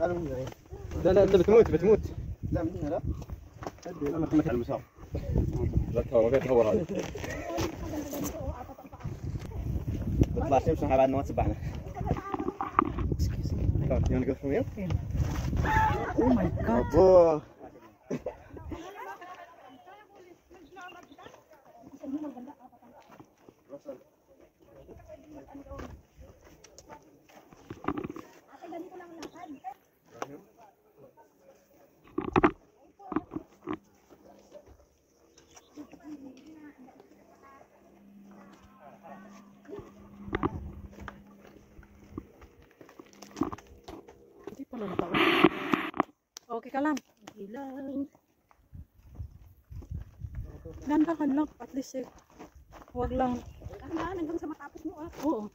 انا من هنا. لا انت بتموت. لا من هنا لا. انا خليك على المسار. لا تهور هذه. نطلع شمس بعد ما تسبحنا. يلا نقف وين؟ Oh my God. أوه. Okay ka lang. Dandahan lang. At least eh. Huwag lang. Dahan hanggang sa matapos mo ah. Oo.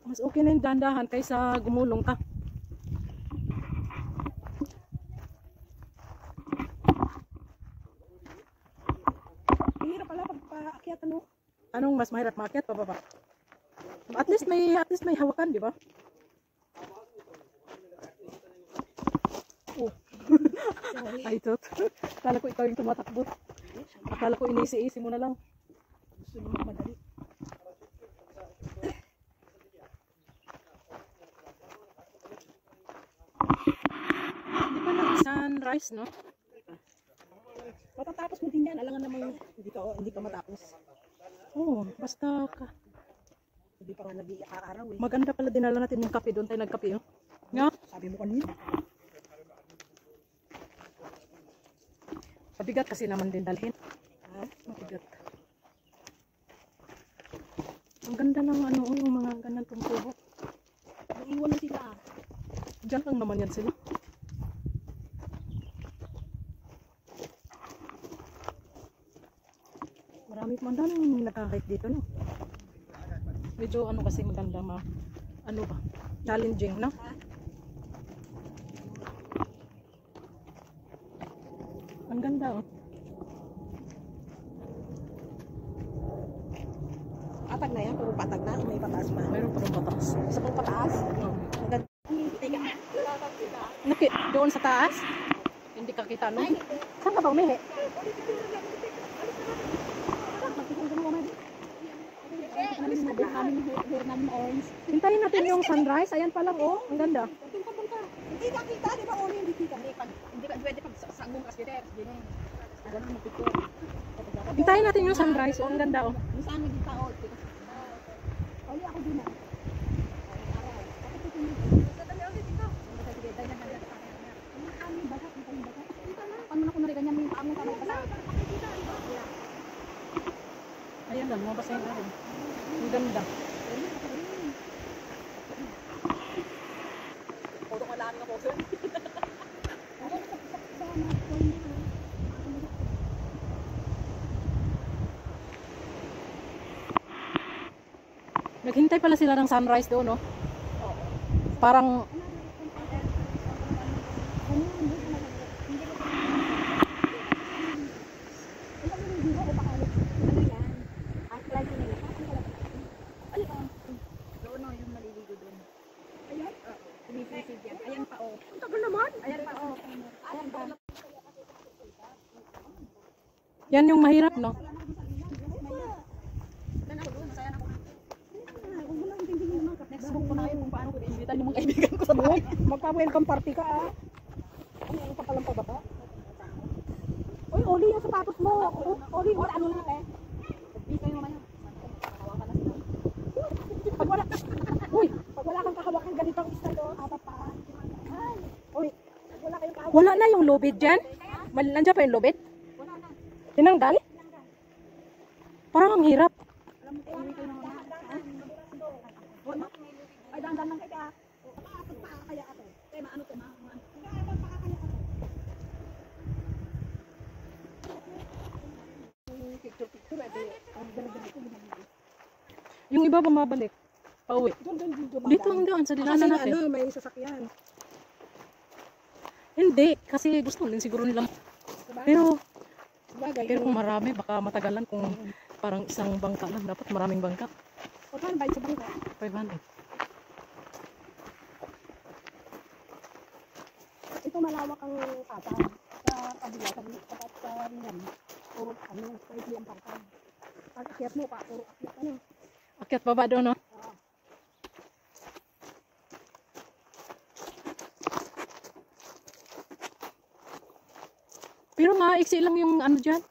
Mas okay na yung dandahan kaysa gumulong ka. Mahirap pala pag paakyat ano. Anong mas mahirap maakyat pababa? At least may hawakan, di ba? Oh. Ay, tot. Akala ko ikaw yung tumatakbo. Akala ko inisi-isi mo na lang. Gusto mo madali. Hindi pa nag-sunrise, no? Matatapos mo din yan. Alangan naman hindi ka matapos. Oo, basta ka. Hindi pa nga nag-aaraw eh. Maganda pala dinala natin yung kape. Doon tayo nagkape, oh. Nga? Sabi mo kanina. Mabigat kasi naman din dalhin. Ha? Mabigat. Ang ganda ng ano, yung mga ganang tungkubo. Naiwan na sila. Diyan lang naman yan sila. Marami man daming nakakahit dito, no? Medyo ano kasi maganda ano ba? Challenging, no? Ang ganda, oh. Patag na yan. Puro patag na. May pataas pa. Mayroon pa rin pataas. Sa pang pataas. Oh. Maganda. Teka. Doon sa taas? Hindi ka kita, no? Saan ka ba umihi? Hintayin natin yung sunrise. Ayan pa lang, oh. Ang ganda. Hindi ka kita, di ba? Uli, hindi kita. Hindi ka pwede pag sanggung kasi der. Ganun mo pito. Hintayin natin yung sunrise. Oh, ang ganda, oh. Saan nagkita o? Uli ako din ah. Ayan lang, mabasa yung araw. Ang ganda. Naghintay pala sila ng sunrise doon, no? Parang Ayan pa o. Ang tagal naman. Ayan pa o. Ayan pa. yan yung mahirap, no? Next book ko na yun kung paano ko i-invitan yung mga kaibigan ko sa bahay. Magpa-welcome party ka, ah. Ano pa palang pababa? Uy, Oli yung sapatos mo. Oli, wala ano lang eh. Hindi kayo mamaya. Hawakan na sila. Pag wala, uy, pag wala kang kahawakan ganitong isa to, apat pa. Uy, pag wala kayong kahawakan. Wala na yung lubid dyan? Nandiyan pa yung lubid? Wala na. Tinanggal? Parang ang hirap. Alam mo, uwi kayo ng mga. Ay, dandan lang kaya. Apat pa kaya ako. Kaya maano to, maano. Apat pa kaya ako. Picture, Yung iba bumabalik. Pauwi. Dito ang daan sa dinaanan natin. Ano, may sasakyan. Hindi, kasi gusto din siguro nilang. Pero Bagay. kung marami, baka matagalan kung parang isang bangka lang. Dapat maraming bangka. O, paano ba sa bangka? 500. Dito malawak ang patag. Sa kabila, sa Ringan. Puro ano, pwede ang patag. Pag akyat mo pa, puro akyat ano. Akyat baba doon, no? Oo. Pero maiksi lang yung ano dyan.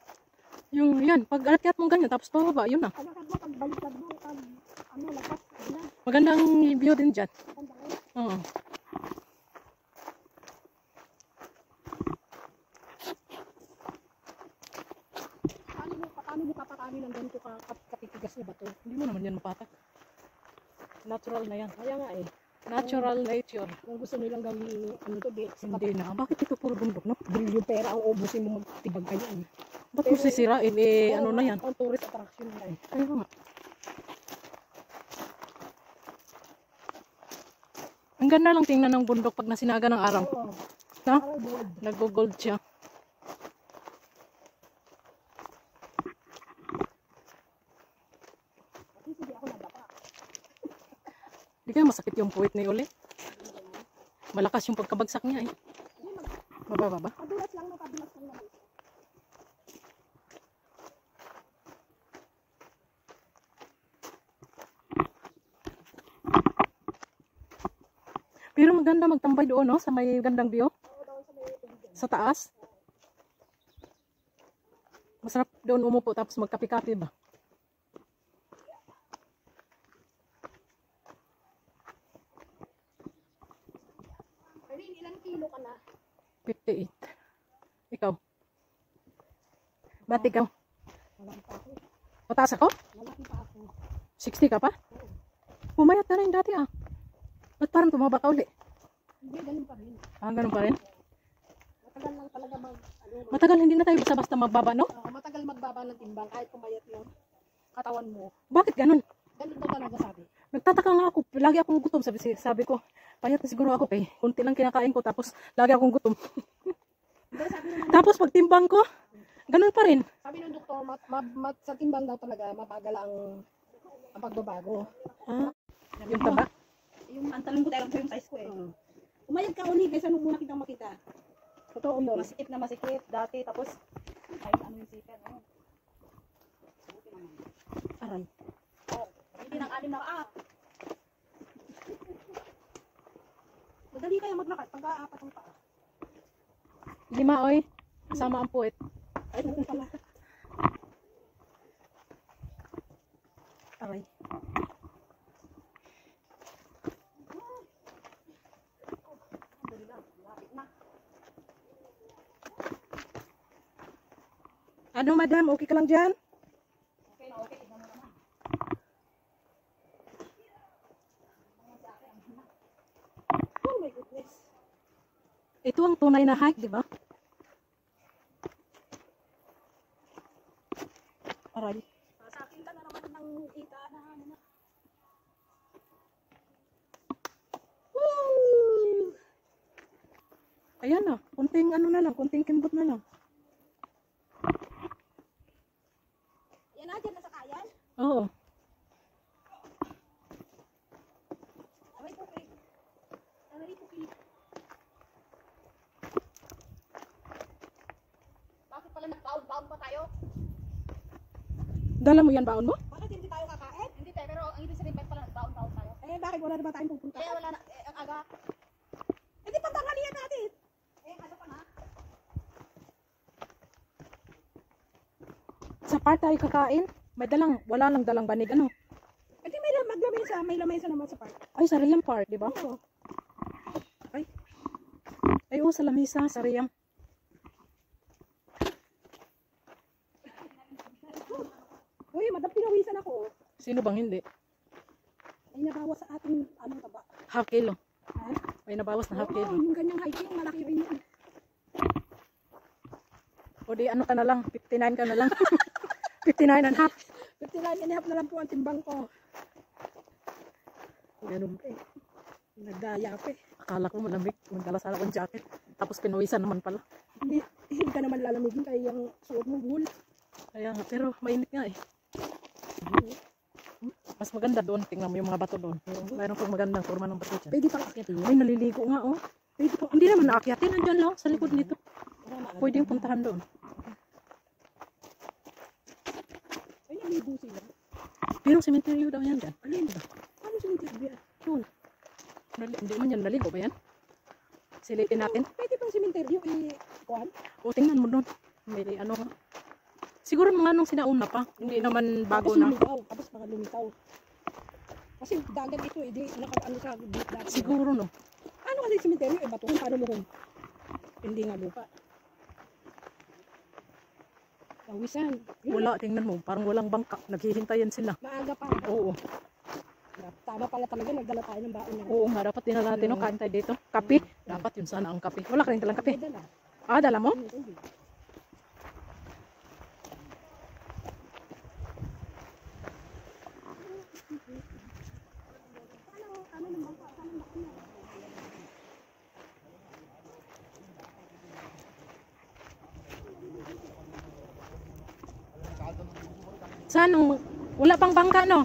Yung yan, pag akyat mo ganyan, tapos pababa, yun na. Pag akyat mo, pag baliktad mo, pag ano, lakas, na. Magandang view din dyan. Ang dami. Oo. Paano mo papakanin ng ganito katitigas na bato? Hindi mo naman yan mapatak. Natural na yan. Kaya nga eh. Natural nature. Kung gusto nilang gawin ano to, di, Hindi na. Bakit ito puro bundok, no? yung pera ang ubusin mo magtibag kayo. Eh. Ba't mo sisirain? Eh, ano na yan? Ang tourist attraction na eh. Ayun nga. Ang ganda lang tingnan ng bundok pag nasinaga ng araw. Oo. No? Parang gold. Nag-gold siya. At least hindi ako nadapa. Hindi kaya masakit yung puwit ni Uli. Malakas yung pagkabagsak niya eh. Mababa ba? Kadulas lang no, kadulas lang naman. Pero maganda magtambay doon, no? Sa may gandang view. Sa taas. Masarap doon umupo tapos magkape-kape ba? Pero ilang kilo ka na? 58. Ikaw? Ba't ikaw? Malaki pa ako. Mataas ako? Malaki pa ako. 60 ka pa? Pumayat ka na yung dati ah. Ba't parang tumaba ka uli? Hindi, ganun pa rin. Ah, ganun pa rin? Matagal lang talaga Matagal hindi na tayo basta-basta magbaba, no? matagal magbaba ng timbang kahit pumayat yung katawan mo. Bakit ganun? Ganun daw talaga sabi. Nagtataka nga ako, lagi akong gutom. Sabi ko, payat na siguro ako eh. Kunti lang kinakain ko tapos lagi akong gutom. Hindi, sabi naman, Tapos pag timbang ko, ganun pa rin. sabi ng doktor, sa timbang daw talaga mabagal ang pagbabago. Ah, yung taba. Yung antalon ko talagang yung size ko eh. Umayag ka uli kaysa nung muna kitang makita. Totoo yun. Masikip na masikip dati tapos ay ano yung sikat. Ano. Aray. Hindi nang anim na Madali kayo maglakad pagka-apat ang paa. 5 oy. Kasama ang puwet. Ay, ano pala. Aray. Ano madam, okay ka lang dyan? Okay na okay. Tignan mo naman. Oh my goodness. Ito ang tunay na hike, di ba? Aray. Sa akin ka na naman ng ita na ano na. Woo! Ayan na, kunting ano na lang, kunting kimbot na lang. Yan na, dyan na sa kayan. Oo. Aray po kay. Aray po kay. Bakit pala nagbaon-baon pa tayo? Dala mo yan baon mo? Bakit hindi tayo kakain? Hindi tayo pero ang ibig sabihin bakit pala nagbaon-baon tayo? Eh, bakit wala na ba tayong pupunta? Eh wala na ang aga. Eh, di pagtanghalian natin. Ano pa na? Sa part tayo kakain, may dalang, wala lang dalang banig, ano? Eh, di may lamesa naman sa park. Ay, sa Riyam part, di ba? Oo. Ay, oo, sa lamisa, sa Riyam. Uy, madam, pinawisan ako. Sino bang hindi? Ay, nabawas sa ating, anong taba. Half kilo. Ha? May nabawas na half Oo, kilo. yung ganyang hiking, malaki rin yun. O di, ano ka na lang, 59 ka na lang. 59 and a half. 59 and a half na lang po ang timbang ko. Ganun. Nagdaya pa eh. Akala ko malamig, magdalasala akong jacket. Tapos pinawisan naman pala. Hindi ka naman lalamigin kaya yung suot mo wool. Kaya nga, pero mainit nga eh. Mas maganda doon, tingnan mo yung mga bato doon. Mayroon pong magandang forma ng bato dyan. Pwede pang akyatin. Ay, naliligo nga oh. Hindi naman naakyatin. Nandyan lang sa likod nito. Pwede yung puntahan doon. Ay, nalibo sila. Pero cemetery daw yan dyan. Alin ba? Ano cemetery? Doon. Hindi man yan naligo ba yan? Silipin natin. Pwede bang cemetery kuhan? O tingnan mo doon. May ano nga. Siguro mga nung sinauna pa. Hindi naman bago Tapos na. lumitaw. Tapos mga lumitaw. Kasi dagat ito eh. Di naka-ano sa dagat. Siguro no. Ano kasi cemetery? Eh, bato. Paano mo kung hindi nga lupa? Pawisan. Wala, tingnan mo. Parang walang bangka. Naghihintayan sila. Maaga pa. Oo. Tama pala talaga. Nagdala tayo ng baon na. Oo nga, dapat dinala natin. No? Kain tayo dito. Kape. Dapat yun sana ang kape. Wala ka rin talang kape. May dala. Ah, dala mo? Hindi. Saan? Wala pang bangka, no?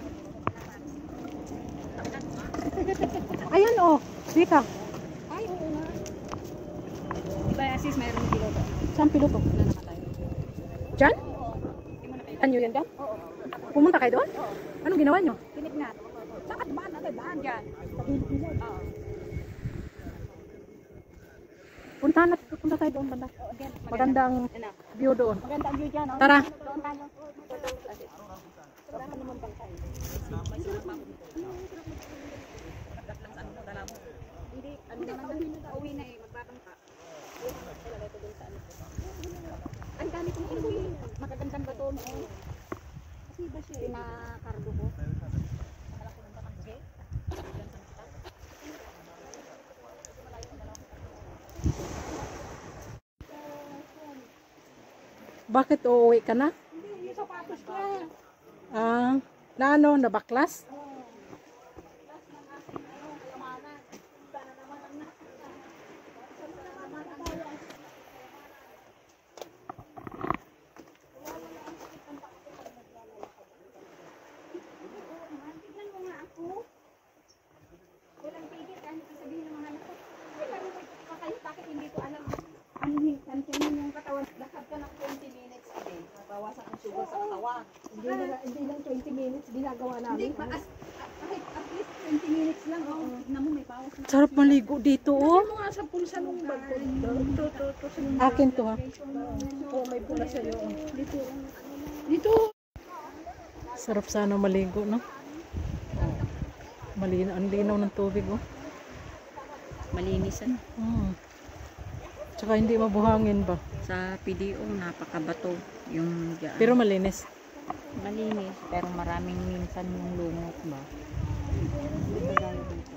Ayan, oh. Dito. Ay, oo nga. Diba, sis, mayroong piloto. Saan piloto? Wala naman tayo. Dyan? Anyo yan dyan? Pumunta kayo doon? Anong ginawa nyo? Kidnap. Saan? Baan? Baan? Diyan. Oo. Punta tayo doon banda. Again, Magandang Ano? view doon. Maganda ang view dyan, no? Tara. Doon tayo. Hindi, ano naman na, uwi na eh, magbabangka. Ang dami kong inuwi. Magagandang bato mo. Kasi ba siya pinakargo ko? Bakit uuwi ka na? Hindi, yung sapatos niya. Ah, na ano, nabaklas? Tignan mo nga ako. Walang tigil kahit sabihin ng mga anak ko. Ay, parang kayo, bakit hindi ko alam? Ano yung katawan? Lakad ka ng 20 minutes a day. Bawasan ang sugar sa katawan. Hindi lang 20 minutes ginagawa Hindi, namin. kahit at least 20 minutes lang. Oh. Tignan mo, may bawas na. Sarap maligo dito, oh. Ano nga sa pulsa nung bag ko? Ito. Akin to, ha. Oo, may pula sa'yo. Dito. Sarap sana maligo, no? Malinaw, ang linaw ng tubig, oh. Malinisan. Tsaka hindi mabuhangin ba? Sa PDO, napakabato yung dyan. Pero malinis. Malinis, pero maraming minsan yung lumot ba? Hindi ba gaya dito?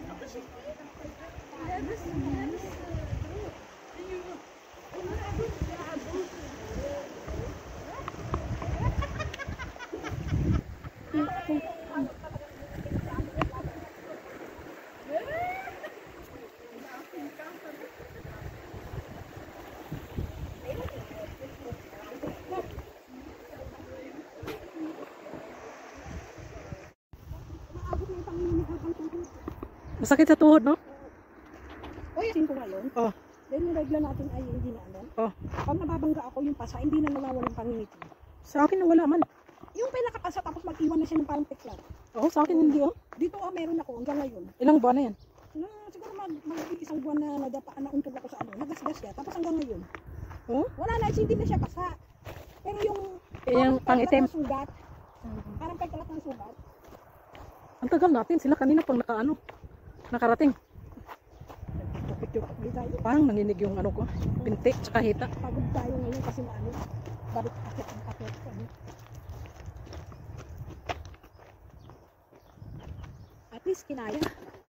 Masakit sa tuhod, no? Uy, asin ko ngayon. Oh. Dahil yung regla natin ay hindi na ano. Oh. Pag nababangga ako yung pasa, hindi na nawawalang pangingiti. Sa akin wala man. Yung pinakapasa tapos mag-iwan na siya ng parang teklat. Oh, sa akin hindi, oh. Dito meron ako hanggang ngayon. Ilang buwan na yan? Siguro mag-isang buwan na nadapaan na untog ako sa ano. Nagasgas siya. Tapos hanggang ngayon. Oh? Wala na, hindi na siya pasa. Pero yung Yung pangitim. ng sugat, parang pagkalat ng sugat. Ang tagal natin. Sila kanina pang nakarating. Di tayo. Parang nanginig yung ano ko. Pinti, tsaka hita. Pagod tayo ngayon kasi maano. Bakit akit ang akit. At least kinaya.